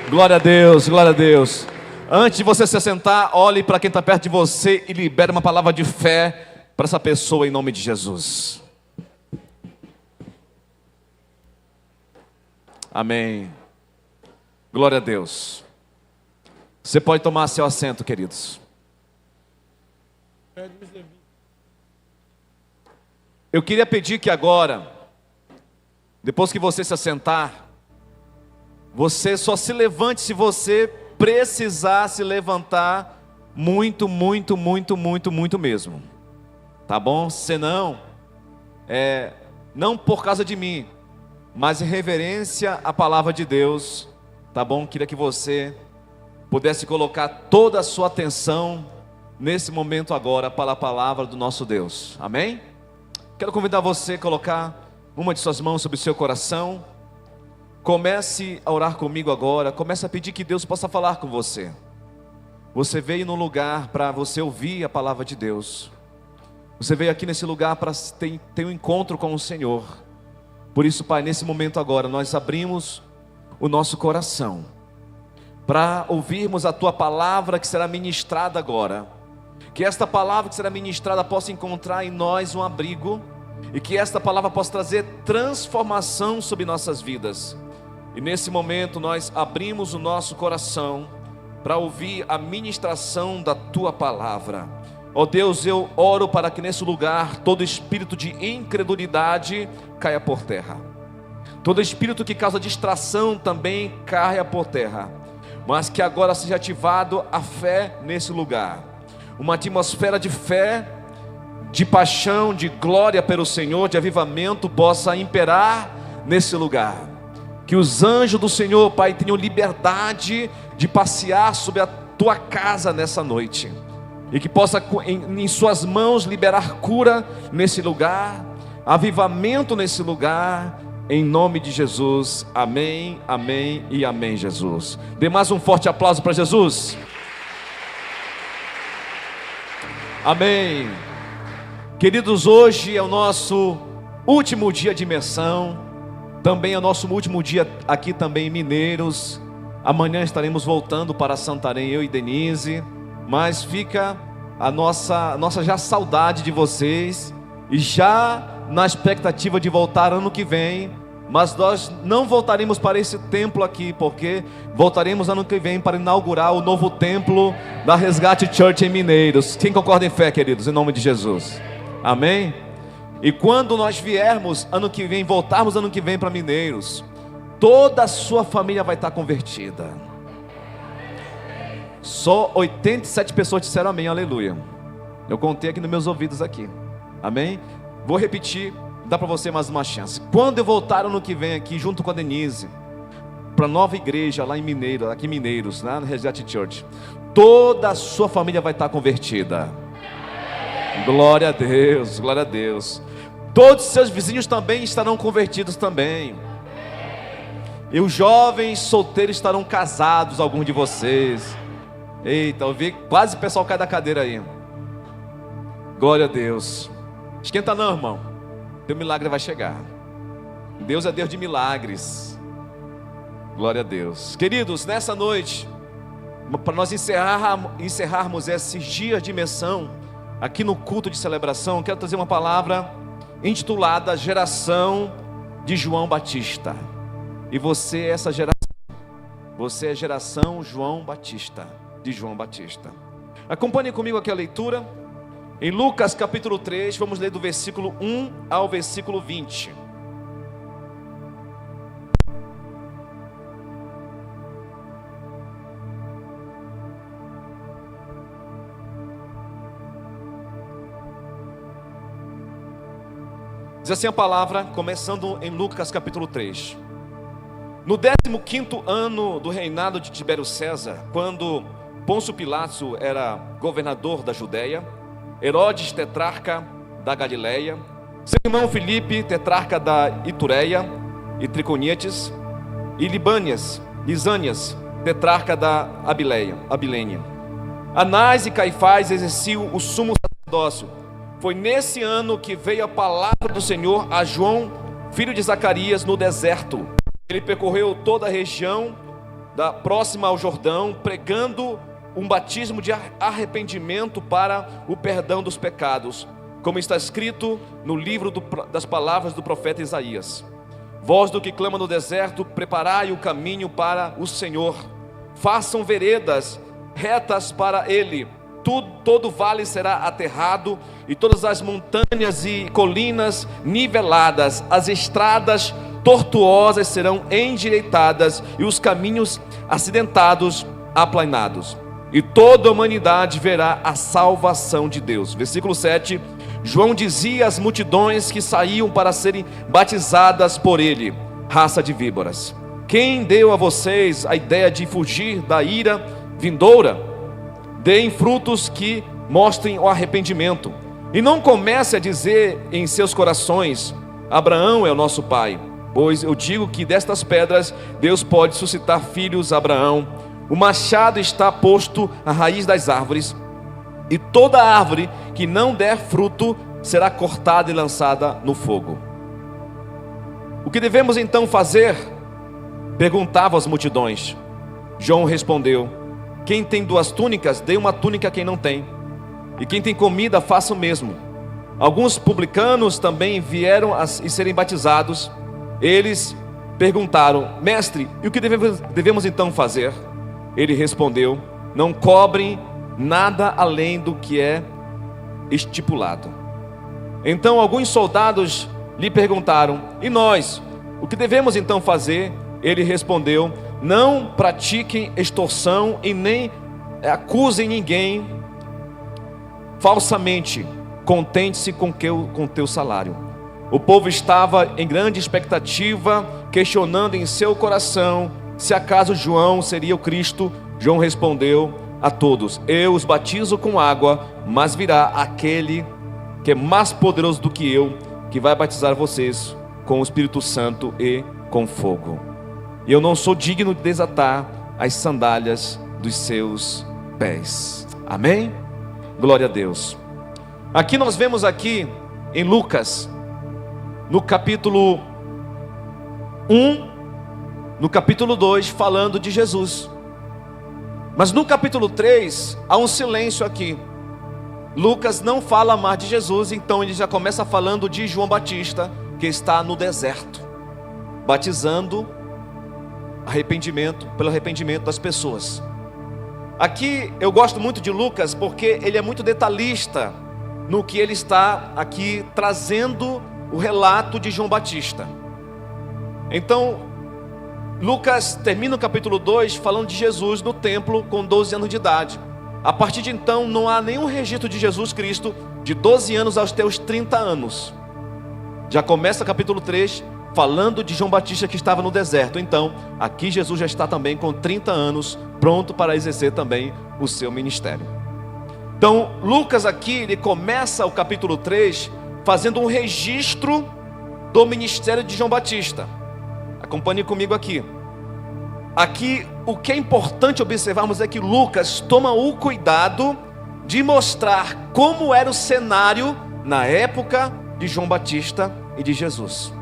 Glória a Deus, glória a Deus. Antes de você se sentar, olhe para quem está perto de você e libere uma palavra de fé para essa pessoa em nome de Jesus. Amém. Glória a Deus. Você pode tomar seu assento, queridos. Eu queria pedir que agora, depois que você se assentar, você só se levante se você precisar se levantar muito mesmo. Tá bom? Senão, não por causa de mim, mas em reverência à palavra de Deus, tá bom? Queria que você pudesse colocar toda a sua atenção nesse momento agora para a palavra do nosso Deus. Amém? Quero convidar você a colocar uma de suas mãos sobre o seu coração. Comece a orar comigo agora. Comece a pedir que Deus possa falar com você. Você veio num lugar para você ouvir a palavra de Deus. Você veio aqui nesse lugar para ter um encontro com o Senhor. Por isso, Pai, nesse momento agora, nós abrimos o nosso coração para ouvirmos a Tua palavra que será ministrada agora. Que esta palavra que será ministrada possa encontrar em nós um abrigo, e que esta palavra possa trazer transformação sobre nossas vidas. E nesse momento nós abrimos o nosso coração para ouvir a ministração da Tua palavra. Ó Deus, eu oro para que nesse lugar todo espírito de incredulidade caia por terra. Todo espírito que causa distração também caia por terra. Mas que agora seja ativado a fé nesse lugar. Uma atmosfera de fé, de paixão, de glória pelo Senhor, de avivamento possa imperar nesse lugar. Que os anjos do Senhor, Pai, tenham liberdade de passear sobre a Tua casa nessa noite. E que possa em Suas mãos liberar cura nesse lugar, avivamento nesse lugar, em nome de Jesus. Amém, amém e amém, Jesus. Dê mais um forte aplauso para Jesus. Amém. Queridos, hoje é o nosso último dia de imersão. Também é o nosso último dia aqui também em Mineiros. Amanhã estaremos voltando para Santarém, eu e Denise. Mas fica a nossa já saudade de vocês. E já na expectativa de voltar ano que vem. Mas nós não voltaremos para esse templo aqui, porque voltaremos ano que vem para inaugurar o novo templo da Resgate Church em Mineiros. Quem concorda em fé, queridos, em nome de Jesus? Amém? E quando nós viermos ano que vem, voltarmos ano que vem para Mineiros, toda a sua família vai estar convertida. Só 87 pessoas disseram amém, aleluia. Eu contei aqui nos meus ouvidos aqui. Amém? Vou repetir, dá para você mais uma chance. Quando eu voltar ano que vem aqui, junto com a Denise, para a nova igreja lá em Mineiros, aqui em Mineiros, lá no Resgate Church, toda a sua família vai estar convertida. Glória a Deus, glória a Deus. Todos os seus vizinhos também estarão convertidos também. E os jovens solteiros estarão casados, alguns de vocês. Eita, eu vi quase o pessoal cai da cadeira aí. Glória a Deus. Esquenta não, irmão. Teu milagre vai chegar. Deus é Deus de milagres. Glória a Deus. Queridos, nessa noite, para nós encerrarmos esses dias de imersão, aqui no culto de celebração, quero trazer uma palavra intitulada Geração de João Batista. E você é essa geração. Você é geração João Batista, de João Batista. Acompanhe comigo aqui a leitura. Em Lucas capítulo 3, vamos ler do versículo 1 ao versículo 20. Diz assim a palavra, começando em Lucas capítulo 3. No 15º ano do reinado de Tibério César, quando Pôncio Pilato era governador da Judeia, Herodes, tetrarca da Galileia, seu irmão Filipe, tetrarca da Itureia e Triconietes, e Lisânias, tetrarca da Abilênia. Anás e Caifás exerciam o sumo sacerdócio. Foi nesse ano que veio a palavra do Senhor a João, filho de Zacarias, no deserto. Ele percorreu toda a região próxima ao Jordão, pregando um batismo de arrependimento para o perdão dos pecados, como está escrito no livro das palavras do profeta Isaías: voz do que clama no deserto, preparai o caminho para o Senhor, façam veredas retas para ele. Todo vale será aterrado, e todas as montanhas e colinas niveladas, as estradas tortuosas serão endireitadas, e os caminhos acidentados aplanados, e toda a humanidade verá a salvação de Deus. Versículo 7, João dizia às multidões que saíam para serem batizadas por ele: raça de víboras, quem deu a vocês a ideia de fugir da ira vindoura? Deem frutos que mostrem o arrependimento, e não comece a dizer em seus corações: Abraão é o nosso pai, pois eu digo que destas pedras Deus pode suscitar filhos a Abraão. O machado está posto à raiz das árvores, e toda árvore que não der fruto será cortada e lançada no fogo. O que devemos então fazer? Perguntavam as multidões. João respondeu: quem tem 2 túnicas, dê uma túnica a quem não tem, e quem tem comida, faça o mesmo. Alguns publicanos também vieram a serem batizados. Eles perguntaram: mestre, e o que devemos então fazer? Ele respondeu: não cobrem nada além do que é estipulado. Então alguns soldados lhe perguntaram: e nós, o que devemos então fazer? Ele respondeu: não pratiquem extorsão e nem acusem ninguém falsamente. Contente-se com teu salário. O povo estava em grande expectativa, questionando em seu coração se acaso João seria o Cristo. João respondeu a todos: eu os batizo com água, mas virá aquele que é mais poderoso do que eu, que vai batizar vocês com o Espírito Santo e com fogo. E eu não sou digno de desatar as sandálias dos seus pés. Amém? Glória a Deus. Aqui nós vemos aqui em Lucas, no capítulo 1, no capítulo 2, falando de Jesus. Mas no capítulo 3, há um silêncio aqui. Lucas não fala mais de Jesus, então ele já começa falando de João Batista, que está no deserto, batizando pelo arrependimento das pessoas. Aqui eu gosto muito de Lucas, porque ele é muito detalhista no que ele está aqui trazendo o relato de João Batista. Então Lucas termina o capítulo 2 falando de Jesus no templo com 12 anos de idade. A partir de então não há nenhum registro de Jesus Cristo de 12 anos aos teus 30 anos. Já começa o capítulo 3 falando de João Batista, que estava no deserto. Então aqui Jesus já está também com 30 anos, pronto para exercer também o seu ministério. Então Lucas aqui, ele começa o capítulo 3 fazendo um registro do ministério de João Batista. Acompanhe comigo aqui. Aqui o que é importante observarmos é que Lucas toma o cuidado de mostrar como era o cenário na época de João Batista e de Jesus.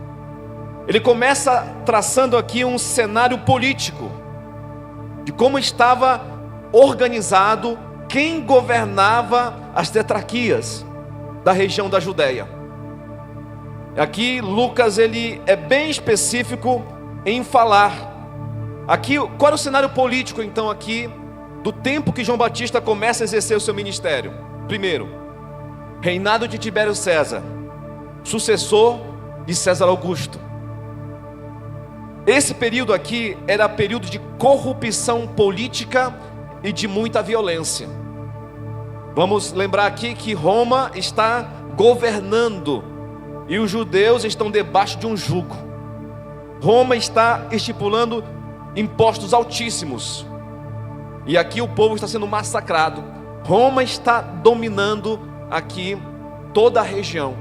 Ele começa traçando aqui um cenário político, de como estava organizado, quem governava as tetrarquias da região da Judéia. Aqui Lucas, ele é bem específico em falar aqui qual era o cenário político então aqui do tempo que João Batista começa a exercer o seu ministério. Primeiro, reinado de Tibério César, sucessor de César Augusto. Esse período aqui era período de corrupção política e de muita violência. Vamos lembrar aqui que Roma está governando e os judeus estão debaixo de um jugo. Roma está estipulando impostos altíssimos, e aqui o povo está sendo massacrado. Roma está dominando aqui toda a região.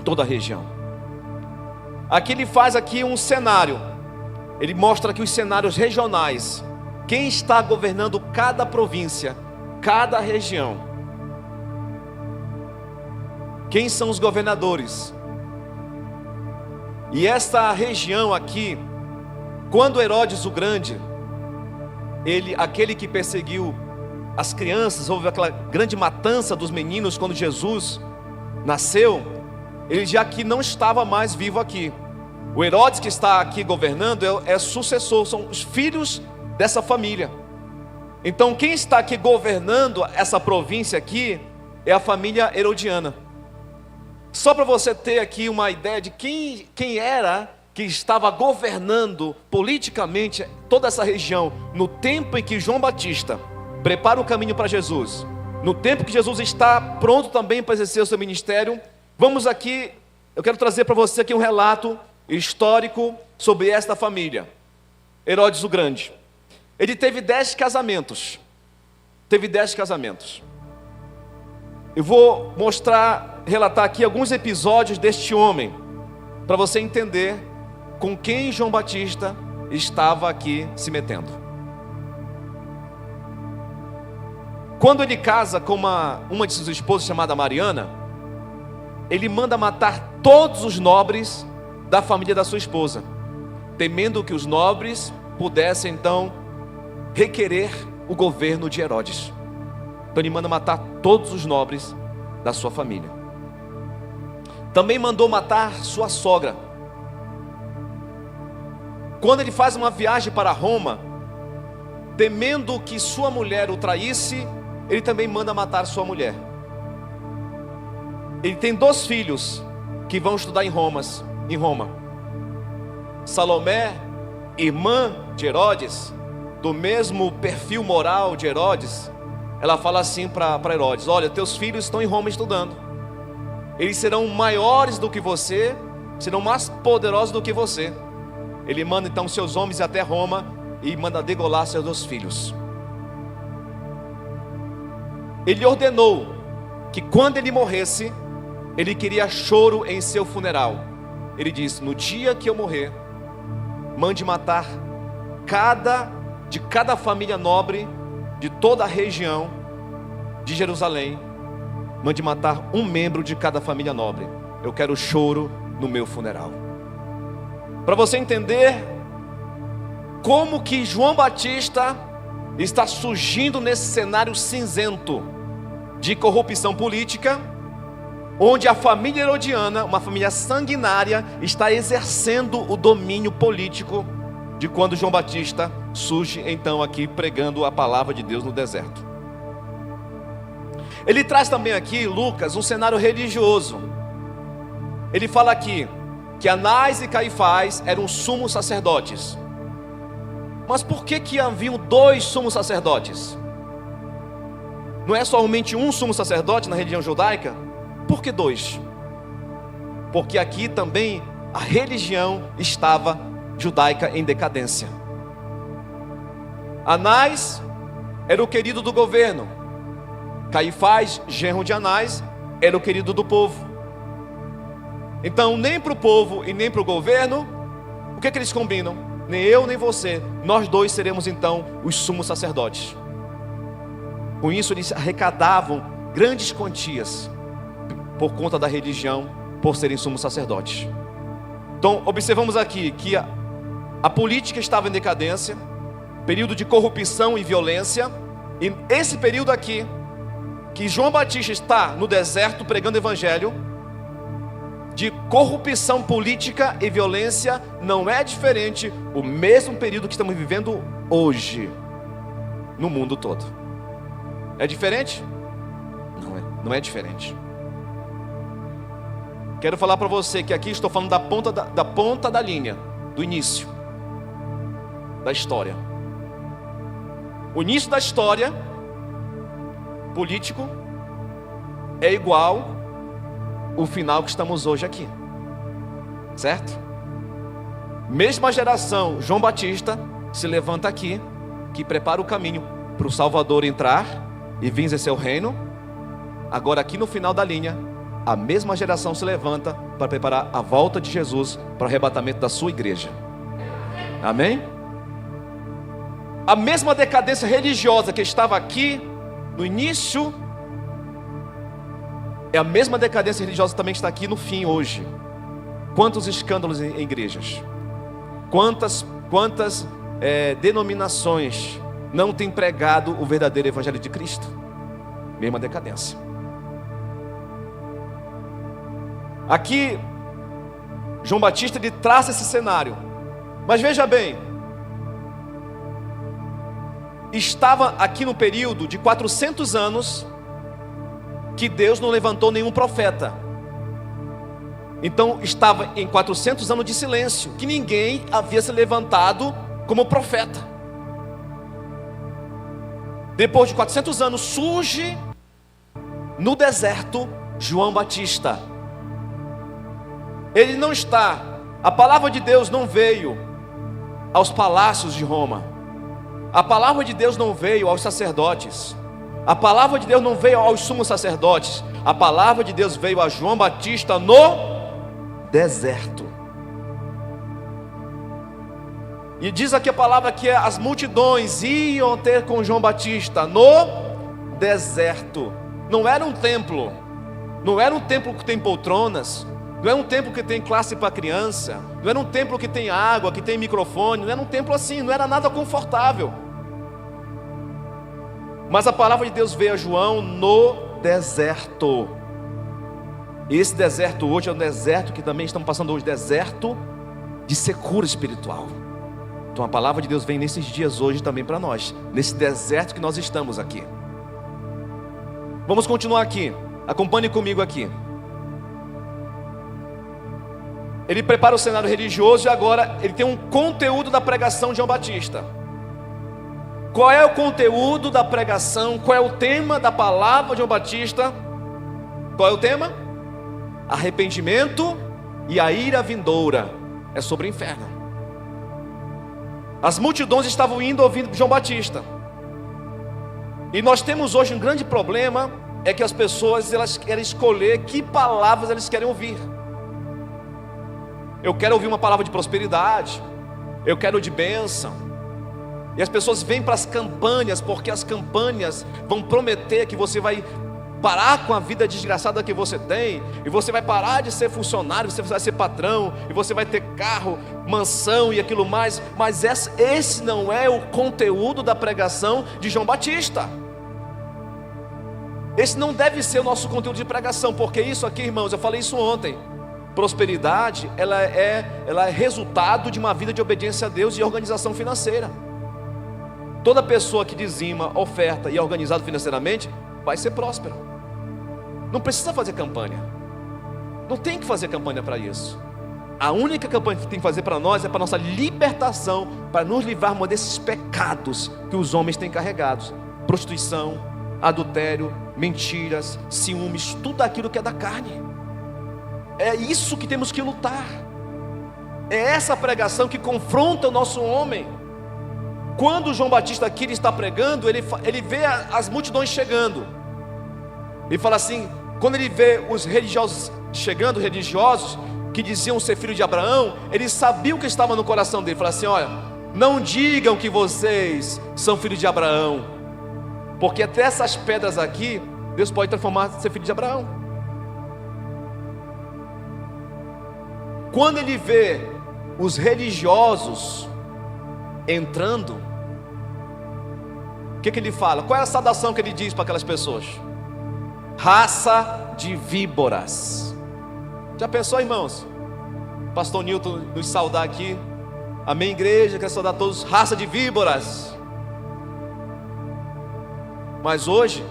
Toda a região. Aqui ele faz aqui um cenário. Ele mostra aqui os cenários regionais. Quem está governando cada província, cada região. Quem são os governadores? E essa região aqui, quando Herodes o Grande aquele que perseguiu as crianças, houve aquela grande matança dos meninos quando Jesus nasceu, ele já que não estava mais vivo aqui. O Herodes que está aqui governando é sucessor, são os filhos dessa família. Então quem está aqui governando essa província aqui é a família herodiana. Só para você ter aqui uma ideia de quem era que estava governando politicamente toda essa região no tempo em que João Batista prepara o caminho para Jesus, no tempo que Jesus está pronto também para exercer o seu ministério. Vamos aqui, eu quero trazer para você aqui um relato histórico sobre esta família. Herodes o Grande, ele teve 10 casamentos. Eu vou relatar aqui alguns episódios deste homem, para você entender com quem João Batista estava aqui se metendo. Quando ele casa com uma de suas esposas chamada Mariana, ele manda matar todos os nobres da família da sua esposa, temendo que os nobres pudessem então requerer o governo de Herodes. Então ele manda matar todos os nobres da sua família. Também mandou matar sua sogra. Quando ele faz uma viagem para Roma, temendo que sua mulher o traísse, ele também manda matar sua mulher. Ele tem 2 filhos que vão estudar em Roma. Salomé, irmã de Herodes, do mesmo perfil moral de Herodes, ela fala assim para Herodes: olha, teus filhos estão em Roma estudando, eles serão maiores do que você, serão mais poderosos do que você. Ele manda então seus homens ir até Roma e manda degolar seus 2 filhos. Ele ordenou que quando ele morresse, ele queria choro em seu funeral. Ele disse: no dia que eu morrer, mande matar de cada família nobre de toda a região de Jerusalém, mande matar um membro de cada família nobre. Eu quero choro no meu funeral. Para você entender como que João Batista está surgindo nesse cenário cinzento de corrupção política, onde a família herodiana, uma família sanguinária, está exercendo o domínio político de quando João Batista surge então aqui pregando a palavra de Deus no deserto. Ele traz também aqui, Lucas, um cenário religioso. Ele fala aqui que Anás e Caifás eram sumos sacerdotes. Mas por que haviam 2 sumos sacerdotes? Não é somente um sumo sacerdote na religião judaica? Por que 2? Porque aqui também a religião estava judaica em decadência. Anás era o querido do governo. Caifás, genro de Anás, era o querido do povo. Então nem para o povo e nem para o governo, o que eles combinam? Nem eu nem você, nós 2 seremos então os sumos sacerdotes. Com isso eles arrecadavam grandes quantias por conta da religião, por serem sumos sacerdotes. Então observamos aqui que a política estava em decadência, período de corrupção e violência. E esse período aqui, que João Batista está no deserto pregando o evangelho, de corrupção política e violência, não é diferente o mesmo período que estamos vivendo hoje no mundo todo. É diferente? Não é diferente. Quero falar para você que aqui estou falando da ponta da linha, do início da história. O início da história político é igual o final que estamos hoje aqui, certo? Mesma geração, João Batista se levanta aqui, que prepara o caminho para o Salvador entrar e vir exercer o reino. Agora aqui no final da linha, a mesma geração se levanta para preparar a volta de Jesus para o arrebatamento da sua igreja. Amém? A mesma decadência religiosa que estava aqui no início, é a mesma decadência religiosa também que está aqui no fim hoje. Quantos escândalos em igrejas, quantas denominações não tem pregado o verdadeiro evangelho de Cristo. Mesma decadência. Aqui, João Batista ele traça esse cenário. Mas veja bem, estava aqui no período de 400 anos que Deus não levantou nenhum profeta. Então estava em 400 anos de silêncio, que ninguém havia se levantado como profeta. Depois de 400 anos surge no deserto João Batista. Ele não está, a palavra de Deus não veio aos palácios de Roma. A palavra de Deus não veio aos sacerdotes. A palavra de Deus não veio aos sumos sacerdotes. A palavra de Deus veio a João Batista no deserto. E diz aqui a palavra que as multidões iam ter com João Batista no deserto. Não era um templo. Não era um templo que tem poltronas. Não é um templo que tem classe para criança. Não era um templo que tem água, que tem microfone. Não era um templo assim, não era nada confortável. Mas a palavra de Deus veio a João no deserto. E esse deserto hoje é um deserto que também estamos passando hoje, deserto de secura espiritual. Então a palavra de Deus vem nesses dias hoje também para nós, nesse deserto que nós estamos aqui. Vamos continuar aqui, acompanhe comigo aqui. Ele prepara o cenário religioso e agora ele tem um conteúdo da pregação de João Batista. Qual é o conteúdo da pregação? Qual é o tema da palavra de João Batista? Qual é o tema? Arrependimento e a ira vindoura. É sobre o inferno. As multidões estavam indo ouvindo João Batista. E nós temos hoje um grande problema, é que as pessoas elas querem escolher que palavras elas querem ouvir. Eu quero ouvir uma palavra de prosperidade, eu quero de bênção. E as pessoas vêm para as campanhas, porque as campanhas vão prometer que você vai parar com a vida desgraçada que você tem, e você vai parar de ser funcionário, você vai ser patrão, e você vai ter carro, mansão e aquilo mais. Mas esse não é o conteúdo da pregação de João Batista. Esse não deve ser o nosso conteúdo de pregação, porque isso aqui, irmãos, eu falei isso ontem. Prosperidade, ela é resultado de uma vida de obediência a Deus e organização financeira. Toda pessoa que dizima, oferta e é organizado financeiramente vai ser próspero. Não precisa fazer campanha. Não tem que fazer campanha para isso. A única campanha que tem que fazer para nós é para nossa libertação, para nos livrarmos desses pecados que os homens têm carregados: prostituição, adultério, mentiras, ciúmes, tudo aquilo que é da carne. É isso que temos que lutar. É essa pregação que confronta o nosso homem. Quando João Batista aqui está pregando, ele vê as multidões chegando. Ele fala assim, quando ele vê os religiosos chegando, religiosos que diziam ser filho de Abraão, ele sabia o que estava no coração dele. Ele fala assim, olha, não digam que vocês são filhos de Abraão, porque até essas pedras aqui, Deus pode transformar em ser filho de Abraão. Quando ele vê os religiosos entrando, o que ele fala? Qual é a saudação que ele diz para aquelas pessoas? Raça de víboras. Já pensou, irmãos? Pastor Newton nos saudar aqui. Amém, igreja, quero saudar todos. Raça de víboras. Mas hoje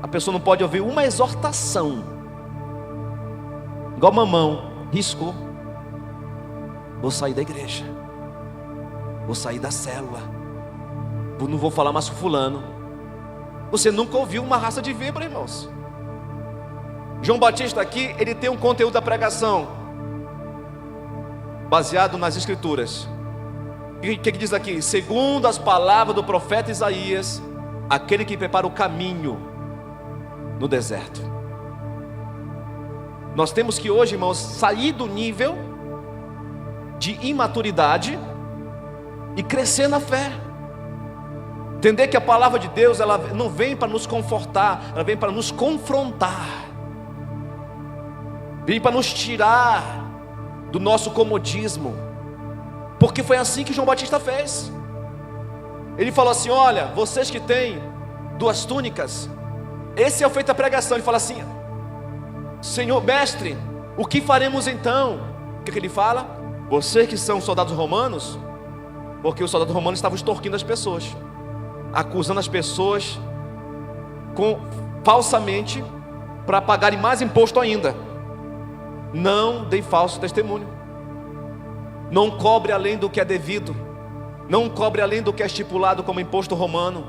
a pessoa não pode ouvir uma exortação. Igual mamão, riscou. Vou sair da igreja, vou sair da célula, não vou falar mais com fulano. Você nunca ouviu uma raça de víbora, irmãos. João Batista aqui, ele tem um conteúdo da pregação baseado nas escrituras. O que diz aqui? Segundo as palavras do profeta Isaías, aquele que prepara o caminho no deserto. Nós temos que hoje, irmãos, sair do nível de imaturidade e crescer na fé. Entender que a palavra de Deus, ela não vem para nos confortar, ela vem para nos confrontar, vem para nos tirar do nosso comodismo, porque foi assim que João Batista fez. Ele falou assim: olha, vocês que têm 2 túnicas, esse é o feito da pregação. Ele fala assim: Senhor, mestre, o que faremos então? O que ele fala? Vocês que são soldados romanos, porque os soldados romanos estavam extorquindo as pessoas, acusando as pessoas falsamente, para pagarem mais imposto ainda. Não dê falso testemunho, não cobre além do que é devido, não cobre além do que é estipulado como imposto romano,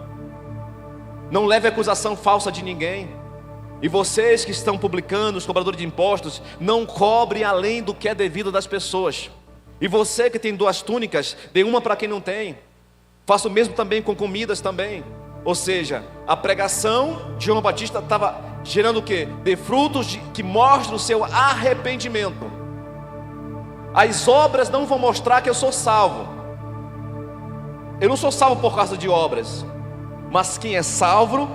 não leve acusação falsa de ninguém. E vocês que estão publicando, os cobradores de impostos, não cobre além do que é devido das pessoas. E você que tem 2 túnicas, dê uma para quem não tem. Faça o mesmo também com comidas também. Ou seja, a pregação de João Batista estava gerando o quê? De frutos que mostram o seu arrependimento. As obras não vão mostrar que eu sou salvo. Eu não sou salvo por causa de obras, mas quem é salvo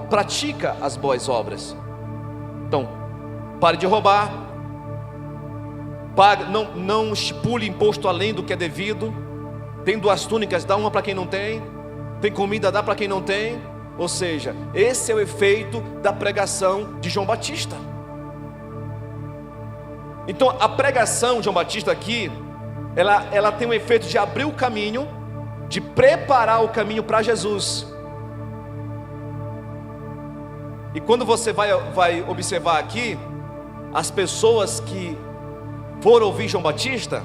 pratica as boas obras. Então, pare de roubar, não estipule imposto além do que é devido. Tem 2 túnicas, dá uma para quem não tem. Tem comida, dá para quem não tem. Ou seja, esse é o efeito da pregação de João Batista. Então a pregação de João Batista aqui, ela tem um efeito de abrir o caminho, de preparar o caminho para Jesus. E quando você vai observar aqui, as pessoas que foram ouvir João Batista,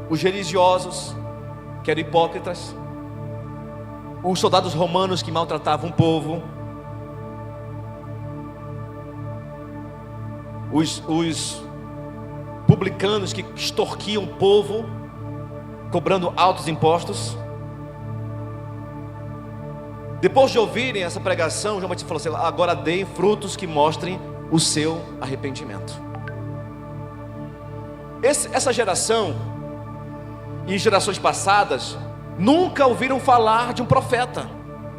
os religiosos, que eram hipócritas, os soldados romanos que maltratavam o povo, os publicanos que extorquiam o povo, cobrando altos impostos. Depois de ouvirem essa pregação, João Batista falou assim: agora deem frutos que mostrem o seu arrependimento. Essa geração e gerações passadas nunca ouviram falar de um profeta,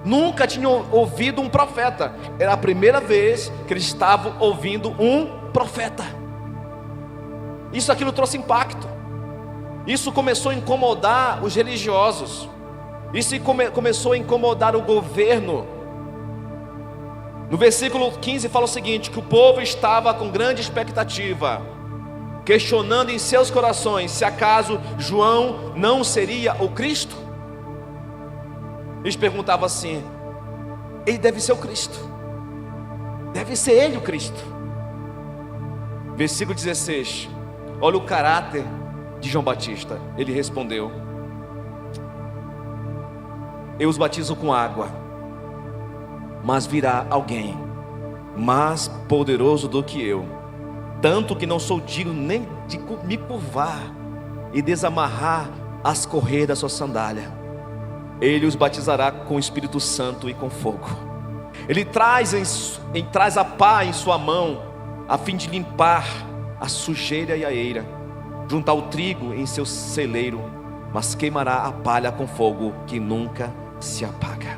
nunca tinham ouvido um profeta. Era a primeira vez que eles estavam ouvindo um profeta. Aquilo trouxe impacto. Isso começou a incomodar os religiosos. Isso começou a incomodar o governo. No versículo 15 fala o seguinte: que o povo estava com grande expectativa, questionando em seus corações se acaso João não seria o Cristo. Eles perguntavam assim: ele deve ser o Cristo, deve ser ele o Cristo. Versículo 16, olha o caráter de João Batista. Ele respondeu: eu os batizo com água, mas virá alguém mais poderoso do que eu, tanto que não sou digno nem de me curvar e desamarrar as correias da sua sandália. Ele os batizará com o Espírito Santo e com fogo. Ele traz a pá em sua mão, a fim de limpar a sujeira e a eira, juntar o trigo em seu celeiro, mas queimará a palha com fogo que nunca se apaga.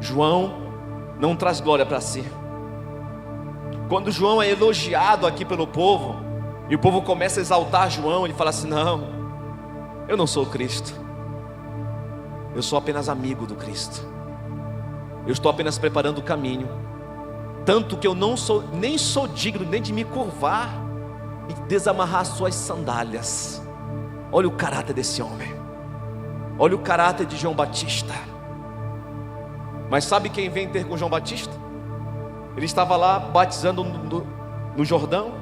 João não traz glória para si. Quando João é elogiado aqui pelo povo, e o povo começa a exaltar João, ele fala assim: não, eu não sou o Cristo, eu sou apenas amigo do Cristo, eu estou apenas preparando o caminho, tanto que eu nem sou digno nem de me curvar e desamarrar suas sandálias. Olha o caráter desse homem, olha o caráter de João Batista. Mas sabe quem vem ter com João Batista? Ele estava lá batizando no Jordão,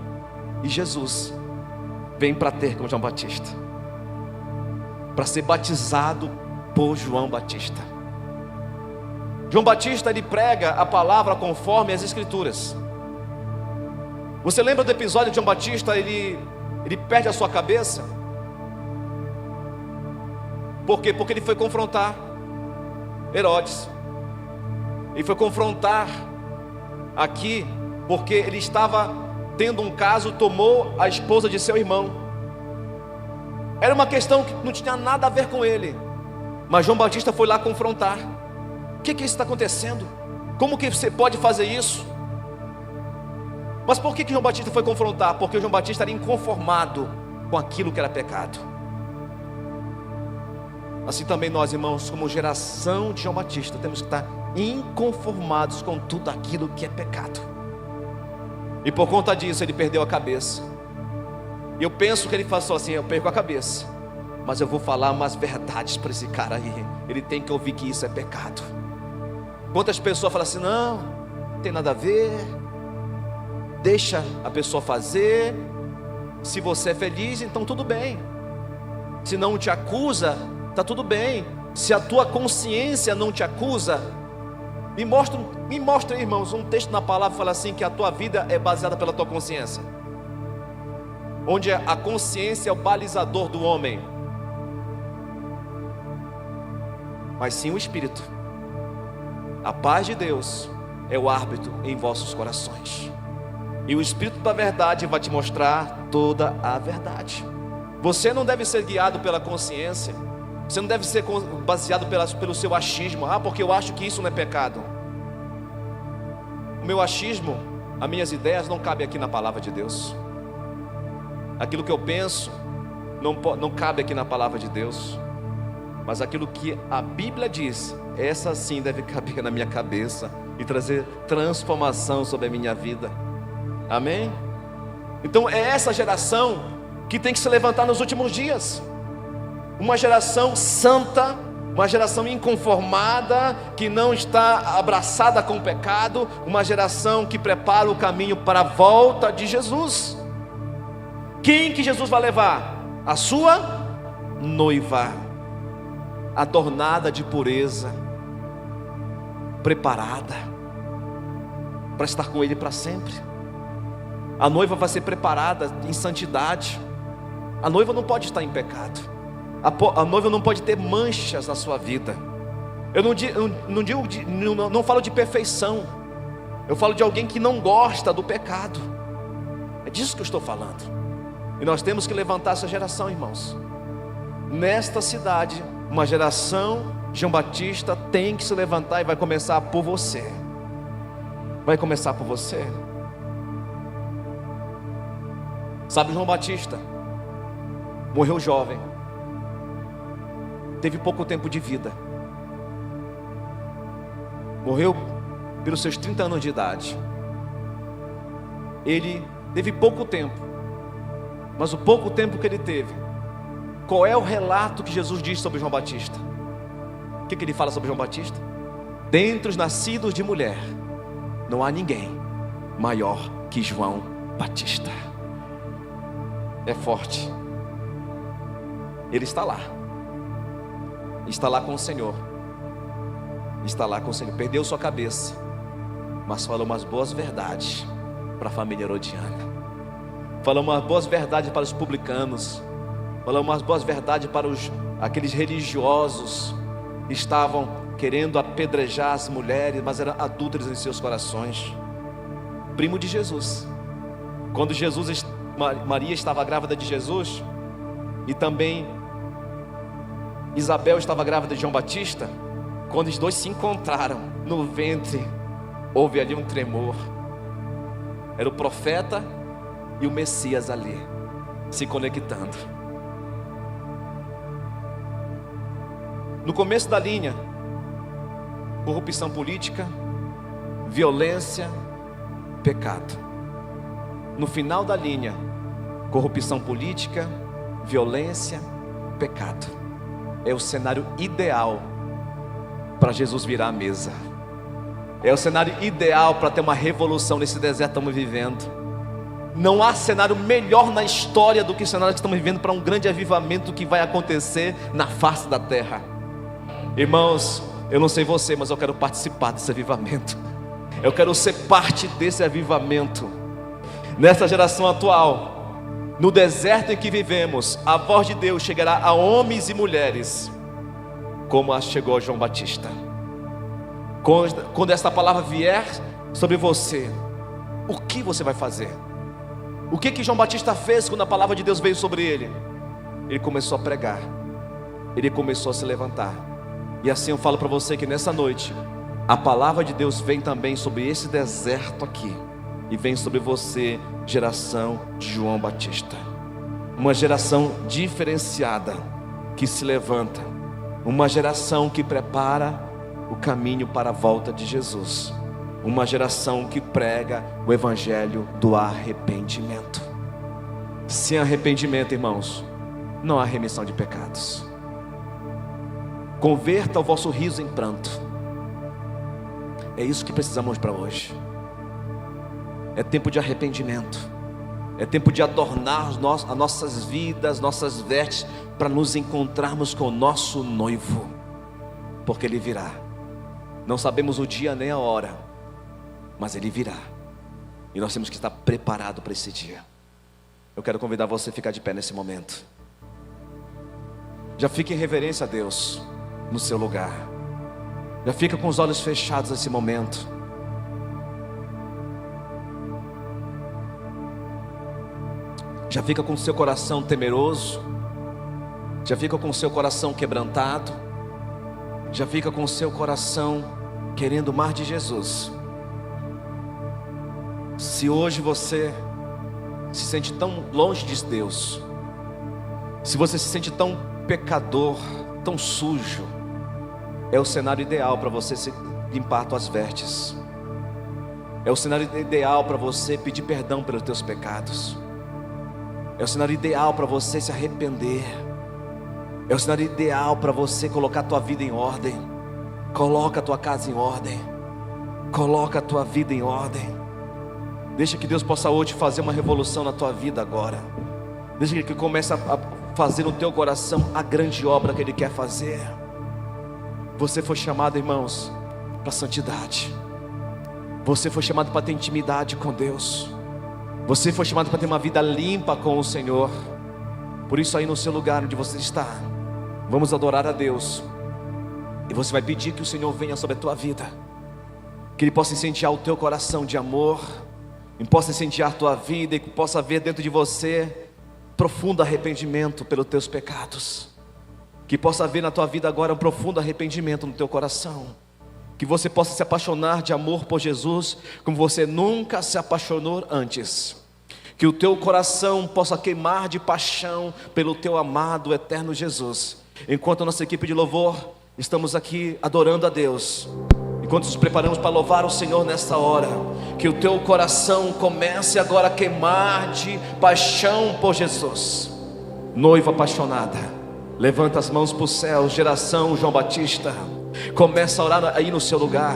e Jesus vem para ter com João Batista, para ser batizado por João Batista. João Batista, ele prega a palavra conforme as Escrituras. Você lembra do episódio de João Batista? Ele perde a sua cabeça. Por quê? Porque ele foi confrontar Herodes. Ele foi confrontar aqui porque ele estava tendo um caso, tomou a esposa de seu irmão. Era uma questão que não tinha nada a ver com ele, mas João Batista foi lá confrontar. O que isso está acontecendo? Como que você pode fazer isso? Mas por que João Batista foi confrontar? Porque João Batista era inconformado com aquilo que era pecado. Assim também nós, irmãos, como geração de João Batista, temos que estar inconformados com tudo aquilo que é pecado. E por conta disso ele perdeu a cabeça. E eu penso que ele passou assim: eu perco a cabeça, mas eu vou falar umas verdades para esse cara aí. Ele tem que ouvir que isso é pecado. Quantas pessoas falam assim: não tem nada a ver, deixa a pessoa fazer, se você é feliz, então tudo bem. Se não te acusa, está tudo bem. Se a tua consciência não te acusa, me mostra, irmãos, um texto na palavra que fala assim, que a tua vida é baseada pela tua consciência, onde a consciência é o balizador do homem, mas sim o Espírito. A paz de Deus é o árbitro em vossos corações, e o Espírito da verdade vai te mostrar toda a verdade. Você não deve ser guiado pela consciência, você não deve ser baseado pelo seu achismo. Porque eu acho que isso não é pecado. O meu achismo, as minhas ideias não cabem aqui na palavra de Deus. Aquilo que eu penso não cabe aqui na palavra de Deus. Mas aquilo que a Bíblia diz, essa sim deve caber na minha cabeça e trazer transformação sobre a minha vida. Amém? Então é essa geração que tem que se levantar nos últimos dias. Uma geração santa, uma geração inconformada, que não está abraçada com o pecado, uma geração que prepara o caminho para a volta de Jesus. Quem que Jesus vai levar? A sua noiva, adornada de pureza, preparada para estar com Ele para sempre. A noiva vai ser preparada em santidade. A noiva não pode estar em pecado. A noiva não pode ter manchas na sua vida. Eu não falo de perfeição. Eu falo de alguém que não gosta do pecado. É disso que eu estou falando. E nós temos que levantar essa geração, irmãos. Nesta cidade, uma geração João Batista tem que se levantar, e vai começar por você. Vai começar por você. Sabe, João Batista morreu jovem, teve pouco tempo de vida, morreu pelos seus 30 anos de idade. Ele teve pouco tempo, mas o pouco tempo que ele teve, qual é o relato que Jesus diz sobre João Batista? O que ele fala sobre João Batista? Dentre os nascidos de mulher, não há ninguém maior que João Batista. É forte. Ele está lá com o Senhor, está lá com o Senhor. Perdeu sua cabeça, mas falou umas boas verdades para a família herodiana, falou umas boas verdades para os publicanos, falou umas boas verdades para aqueles religiosos que estavam querendo apedrejar as mulheres, mas eram adúlteras em seus corações. Primo de Jesus. Quando Maria estava grávida de Jesus, e também Isabel estava grávida de João Batista, quando os dois se encontraram no ventre, houve ali um tremor. Era o profeta e o Messias ali, se conectando. No começo da linha, corrupção política, violência, pecado. No final da linha, corrupção política, violência, pecado. É o cenário ideal para Jesus virar a mesa. É o cenário ideal para ter uma revolução nesse deserto que estamos vivendo. Não há cenário melhor na história do que o cenário que estamos vivendo para um grande avivamento que vai acontecer na face da terra. Irmãos, eu não sei você, mas eu quero participar desse avivamento. Eu quero ser parte desse avivamento. Nessa geração atual, no deserto em que vivemos, a voz de Deus chegará a homens e mulheres, como a chegou a João Batista. Quando esta palavra vier sobre você, o que você vai fazer? O que João Batista fez quando a palavra de Deus veio sobre ele? Ele começou a pregar, ele começou a se levantar. E assim eu falo para você que nessa noite, a palavra de Deus vem também sobre esse deserto aqui, e vem sobre você, geração de João Batista. Uma geração diferenciada, que se levanta. Uma geração que prepara o caminho para a volta de Jesus. Uma geração que prega o evangelho do arrependimento. Sem arrependimento, irmãos, não há remissão de pecados. Converta o vosso riso em pranto. É isso que precisamos para hoje. É tempo de arrependimento. É tempo de adornar as nossas vidas, nossas vestes, para nos encontrarmos com o nosso noivo, porque Ele virá. Não sabemos o dia nem a hora, mas Ele virá, e nós temos que estar preparados para esse dia. Eu quero convidar você a ficar de pé nesse momento. Já fique em reverência a Deus no seu lugar. Já fica com os olhos fechados nesse momento. Já fica com o seu coração temeroso. Já fica com o seu coração quebrantado. Já fica com o seu coração querendo mais de Jesus. Se hoje você se sente tão longe de Deus, se você se sente tão pecador, tão sujo, é o cenário ideal para você se limpar suas vestes. É o cenário ideal para você pedir perdão pelos teus pecados. É o cenário ideal para você se arrepender. É o cenário ideal para você colocar a tua vida em ordem. Coloca a tua casa em ordem. Coloca a tua vida em ordem. Deixa que Deus possa hoje fazer uma revolução na tua vida agora. Deixa que Ele comece a fazer no teu coração a grande obra que Ele quer fazer. Você foi chamado, irmãos, para santidade. Você foi chamado para ter intimidade com Deus. Você foi chamado para ter uma vida limpa com o Senhor. Por isso aí no seu lugar onde você está, vamos adorar a Deus. E você vai pedir que o Senhor venha sobre a tua vida, que Ele possa incendiar o teu coração de amor, e possa incendiar a tua vida, e que possa ver dentro de você profundo arrependimento pelos teus pecados. Que possa haver na tua vida agora um profundo arrependimento no teu coração. Que você possa se apaixonar de amor por Jesus como você nunca se apaixonou antes. Que o teu coração possa queimar de paixão pelo teu amado eterno Jesus. Enquanto a nossa equipe de louvor estamos aqui adorando a Deus, enquanto nos preparamos para louvar o Senhor nesta hora, que o teu coração comece agora a queimar de paixão por Jesus. Noiva apaixonada, levanta as mãos para o céu. Geração João Batista, começa a orar aí no seu lugar.